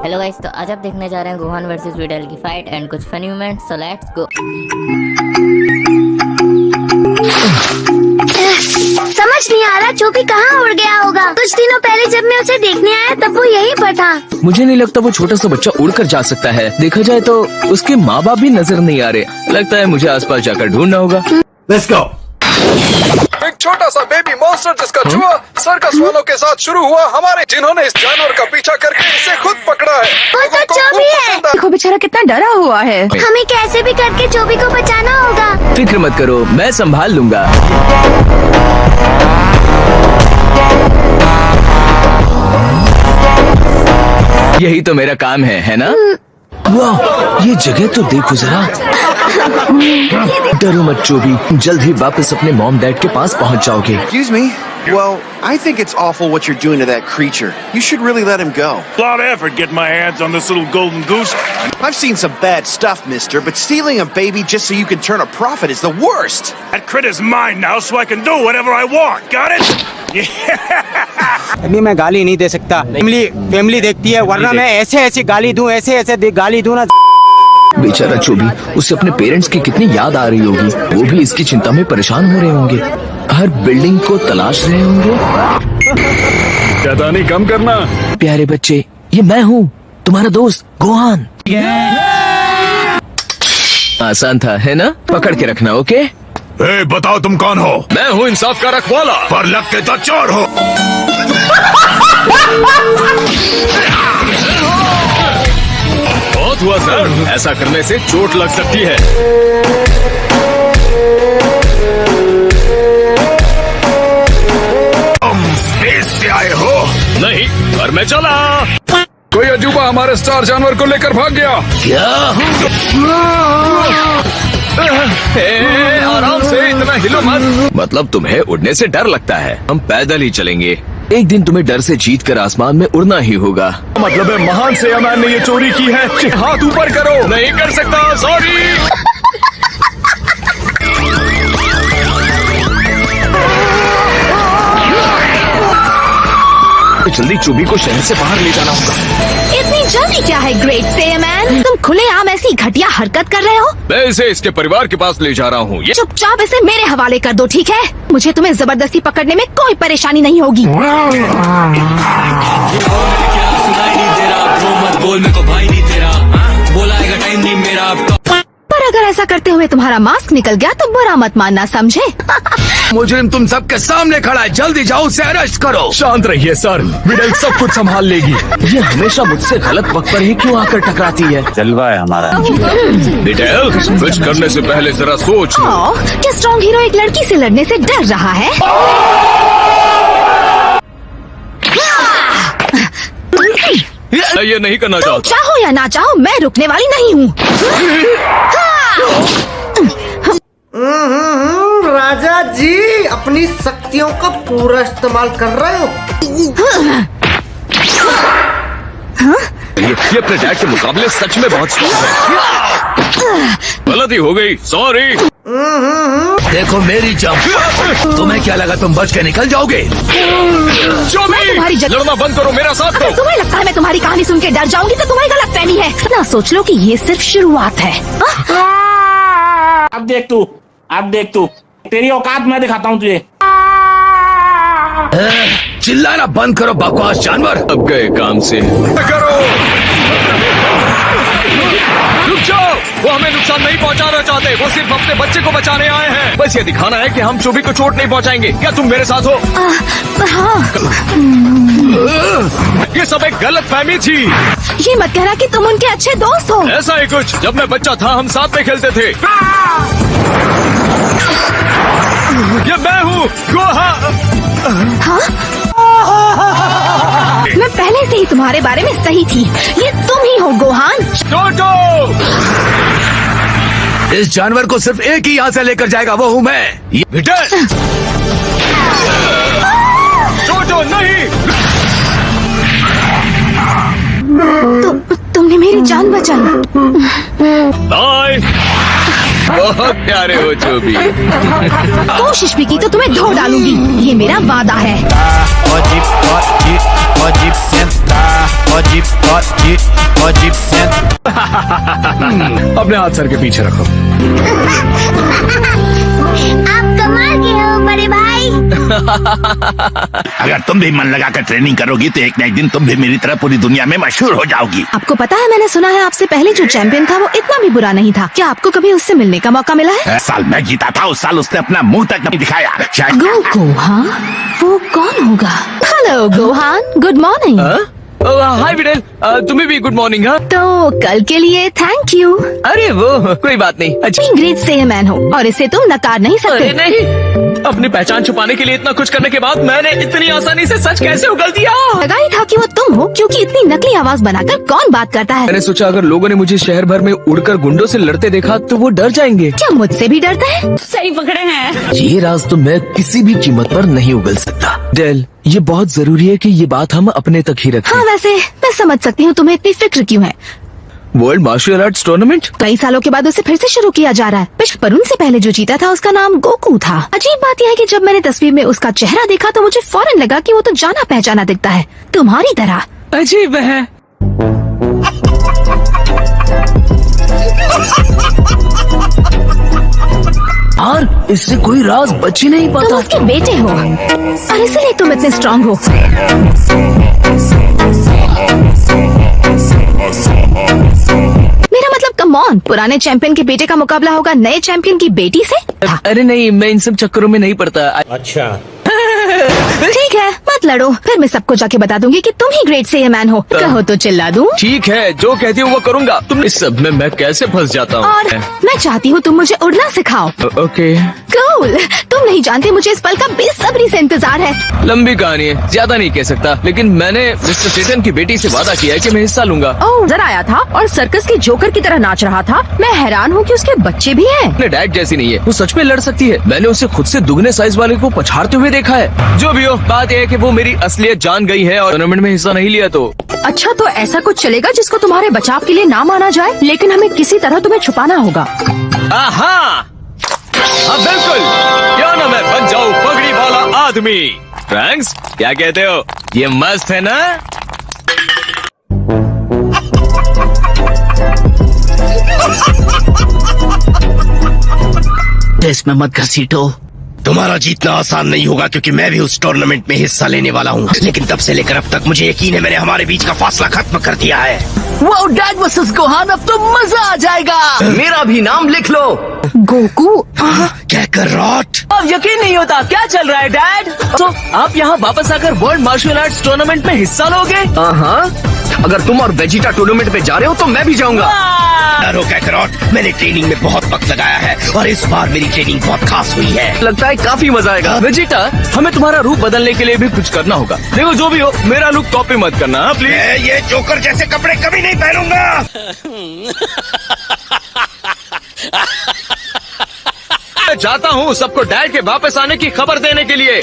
Hello guys, तो आज आप देखने जा रहे हैं गोहान वर्सेस विडल की फाइट एंड कुछ funny moments, so let's go. समझ नहीं आ रहा चोपी कहाँ उड़ गया होगा। कुछ दिनों पहले जब मैं उसे देखने आया तब वो यहीं पर था। मुझे नहीं लगता वो छोटा सा बच्चा उड़कर जा सकता है। देखा जाए तो उसके माँ बाप भी नजर नहीं आ रहे। लगता है मुझे आसपास जाकर ढूंढना होगा। Let's go. एक छोटा सा बेबी मॉन्स्टर जिसका जुआ सर्कस वालों के साथ शुरू हुआ, हमारे जिन्होंने इस जानवर का पीछा करके इसे खुद पकड़ा है। वो तो चोबी है। देखो बेचारा कितना डरा हुआ है। हमें कैसे भी करके चोबी को बचाना होगा। फिक्र मत करो, मैं संभाल लूंगा। यही तो मेरा काम है ना? वाह, ये जगह तो देखो जरा। डरो मत चोबी, जल्द ही वापस अपने मॉम डैड के पास पहुंच जाओगे। Excuse me? Well, I think it's awful what you're doing to that creature. You should really let him go. A lot of effort getting my hands on this little golden goose. I've seen some bad stuff, mister, but stealing a baby just so you can turn a profit is the worst. That critter's mine now, so I can do whatever I want. Got it? अभी मैं गाली नहीं दे सकता। Family देखती है, वरना मैं ऐसे गाली दूं, ऐसे गाली दूं ना। बेचारा चोबी, उसे अपने पेरेंट्स की कितनी याद आ रही होगी। वो भी इसकी चिंता में परेशान हो रहे होंगे, हर बिल्डिंग को तलाश रहे होंगे। शैतानी कम करना। प्यारे बच्चे, ये मैं हूँ, तुम्हारा दोस्त गोहान। आसान था है ना? पकड़ के रखना, ओके? बताओ तुम कौन हो? मैं हूँ इंसाफ का रखवाला। पर लग के तो चोर हो। बहुत हुआ सर, ऐसा करने से चोट लग सकती है। तुम स्पेस से आए हो? नहीं, पर मैं चला। कोई अजूबा हमारे स्टार जानवर को लेकर भाग गया। क्या? आराम से, इतना हिलो मत। मतलब तुम्हें उड़ने से डर लगता है? हम पैदल ही चलेंगे। एक दिन तुम्हें डर से जीत कर आसमान में उड़ना ही होगा। मतलब है महान सेयामैन ने ये चोरी की है। हाथ ऊपर करो। नहीं कर सकता, सॉरी। जल्दी चोबी को शहर से बाहर ले जाना होगा। इतनी जल्दी क्या है ग्रेट सेयरमैन? तुम खुलेआम ऐसी घटिया हरकत कर रहे हो। मैं इसे इसके परिवार के पास ले जा रहा हूँ। चुपचाप इसे मेरे हवाले कर दो, ठीक है? मुझे तुम्हें जबरदस्ती पकड़ने में कोई परेशानी नहीं होगी। पर अगर ऐसा करते हुए तुम्हारा मास्क निकल गया तो बुरा मत मानना, समझे? मुजरिम तुम सबके सामने खड़ा है, जल्दी जाओ उसे अरेस्ट करो। शांत रहिए सर, विडल सब कुछ संभाल लेगी। ये हमेशा मुझसे गलत वक्त पर ही क्यों आकर टकराती है? जलवा है हमारा। विडल, कुछ करने से पहले जरा सोच लो। क्या स्ट्रॉन्ग हीरो एक लड़की से लड़ने से डर रहा है? ये नहीं करना चाहता। चाहो या ना चाहो, मैं रुकने वाली नहीं हूँ। राजा जी अपनी शक्तियों का पूरा इस्तेमाल कर रहे हो। ये अपने डैड के मुकाबले सच में बहुत स्ट्रॉन्ग है। गलती हो गई, सॉरी। देखो मेरी जंप। तुम्हें क्या लगा तुम बच के निकल जाओगे? तुम्हारी लड़ना बंद करो, मेरा साथ दो। तुम्हें लगता है मैं तुम्हारी कहानी सुन के डर जाऊंगी तो तुम्हें गलतफहमी है। ना सोच लो कि ये सिर्फ शुरुआत है। अब देख तू तेरी औकात मैं दिखाता हूँ तुझे। चिल्लाना बंद करो बकवास जानवर। अब गए काम से। करो, रुक जाओ। वो हमें नुकसान नहीं पहुंचाना चाहते, वो सिर्फ अपने बच्चे को बचाने आए हैं। बस ये दिखाना है कि हम चोबी को चोट नहीं पहुंचाएंगे। क्या तुम मेरे साथ हो? हाँ। ये सब एक गलत फहमी थी। ये मत कहना कि तुम उनके अच्छे दोस्त हो। ऐसा ही कुछ। जब मैं बच्चा था हम साथ में खेलते थे। ये मैं हूँ गोहान। हाँ? मैं पहले से ही तुम्हारे बारे में सही थी। ये तुम ही हो गोहान। टोटो! इस जानवर को सिर्फ एक ही यहाँ से लेकर जाएगा, वो हूँ मैं। टोटो नहीं! तुमने मेरी जान बचाई। बाय। बहुत प्यारे हो चोबी। कोशिश भी की तो तुम्हें धो डालूंगी, ये मेरा वादा है। pode sentar, pode sentar. अपने हाथ सर के पीछे रखो. आप कमाल के हो बड़े भाई। अगर तुम भी मन लगा कर ट्रेनिंग करोगी तो एक न एक दिन तुम भी मेरी तरह पूरी दुनिया में मशहूर हो जाओगी. आपको पता है मैंने सुना है आपसे पहले जो चैंपियन था वो इतना भी बुरा नहीं था। क्या आपको कभी उससे मिलने का मौका मिला है? इस साल मैं जीता था, उस साल उसने अपना मुंह तक नहीं दिखाया. शायद गोकू, हाँ वो कौन होगा? Hello Gohan, good morning. Hi Videl, तुम्हें भी गुड मॉर्निंग. हाँ, तो कल के लिए थैंक यू। अरे वो कोई बात नहीं. अच्छा, ग्रेट से मैन हो और इसे तुम नकार नहीं सकते। अरे नहीं, अपनी पहचान छुपाने के लिए इतना कुछ करने के बाद मैंने इतनी आसानी से सच कैसे उगल दिया? लगा ही था कि वो तुम हो, क्योंकि इतनी नकली आवाज बनाकर कौन बात करता है? मैंने सोचा अगर लोगों ने मुझे शहर भर में उड़कर गुंडों से लड़ते देखा तो वो डर जाएंगे. क्या मुझसे भी डरता है? सही पकड़े हैं। ये राज तो मैं किसी भी कीमत पर नहीं उगल सकता. डेल, ये बहुत जरूरी है कि ये बात हम अपने तक ही रखें. हाँ वैसे मैं समझ सकती हूँ तुम्हें इतनी फिक्र क्यों है। वर्ल्ड मार्शल आर्ट्स टूर्नामेंट कई सालों के बाद उसे फिर से शुरू किया जा रहा है। पर उनसे पहले जो जीता था उसका नाम गोकू था। अजीब बात यह है कि जब मैंने तस्वीर में उसका चेहरा देखा तो मुझे फौरन लगा कि वो तो जाना पहचाना दिखता है, तुम्हारी तरह। अजीब है. और इससे कोई राज बच ही नहीं तुम पाता. उसके बेटे हो और इसीलिए तुम इतने स्ट्रांग हो। मेरा मतलब कम ऑन, पुराने चैंपियन के बेटे का मुकाबला होगा नए चैंपियन की बेटी से? अरे नहीं, मैं इन सब चक्करों में नहीं पड़ता. अच्छा ठीक है मत लड़ो, फिर मैं सबको जाके बता दूंगी कि तुम ही ग्रेट से मैन हो। कहो तो चिल्ला दूं। ठीक है, जो कहती हो वो करूँगा. तुम इस सब में मैं कैसे फंस जाता और हूँ? मैं चाहती हूँ तुम मुझे उड़ना सिखाओ। ओके, कूल, तुम नहीं जानते मुझे इस पल का बेसब्री से इंतजार है। लंबी कहानी है, ज्यादा नहीं कह सकता, लेकिन मैंने मिस्टर चेतन की बेटी से वादा किया है कि मैं हिस्सा लूंगा. ओह, नजर आया था और सर्कस के जोकर की तरह नाच रहा था। मैं हैरान हूँ कि उसके बच्चे भी हैं। अपने डैड जैसी नहीं है, वो सच में लड़ सकती है. मैंने उसे खुद से दुगने साइज वाले को पछाड़ते हुए देखा है. जो भी हो, बात यह है कि वो मेरी असलियत जान गई है और टूर्नामेंट में हिस्सा नहीं लिया तो. अच्छा, तो ऐसा कुछ चलेगा जिसको तुम्हारे बचाव के लिए ना माना जाए, लेकिन हमें किसी तरह तुम्हें छुपाना होगा। हाँ बिल्कुल, क्यों ना मैं बन जाऊँ पगड़ी वाला आदमी. फ्रैंक्स, क्या कहते हो? ये मस्त है ना? इसमें मत घसीटो. तुम्हारा जीतना आसान नहीं होगा क्योंकि मैं भी उस टूर्नामेंट में हिस्सा लेने वाला हूँ. लेकिन तब से लेकर अब तक मुझे यकीन है मैंने हमारे बीच का फासला खत्म कर दिया है. वो डैड वर्सेस गोहान, अब तो मजा आ जाएगा. मेरा भी नाम लिख लो. गोकू, कहकर रॉट. अब यकीन नहीं होता, क्या चल रहा है डैड? तो आप यहाँ वापस आकर वर्ल्ड मार्शल आर्ट्स टूर्नामेंट में हिस्सा लोगे? हाँ, अगर तुम और वेजिटा टूर्नामेंट में जा रहे हो तो मैं भी जाऊंगा. डरो कैकरॉट, मैंने ट्रेनिंग में बहुत वक्त लगाया है और इस बार मेरी ट्रेनिंग बहुत खास हुई है. लगता है काफी मजा आएगा. वेजिटा, हमें तुम्हारा रूप बदलने के लिए भी कुछ करना होगा. देखो जो भी हो, मेरा लुक कॉपी मत करना प्लीज. मैं ये जोकर जैसे कपड़े कभी नहीं पहनूंगा. मैं चाहता हूँ सबको डैड के वापस आने की खबर देने के लिए.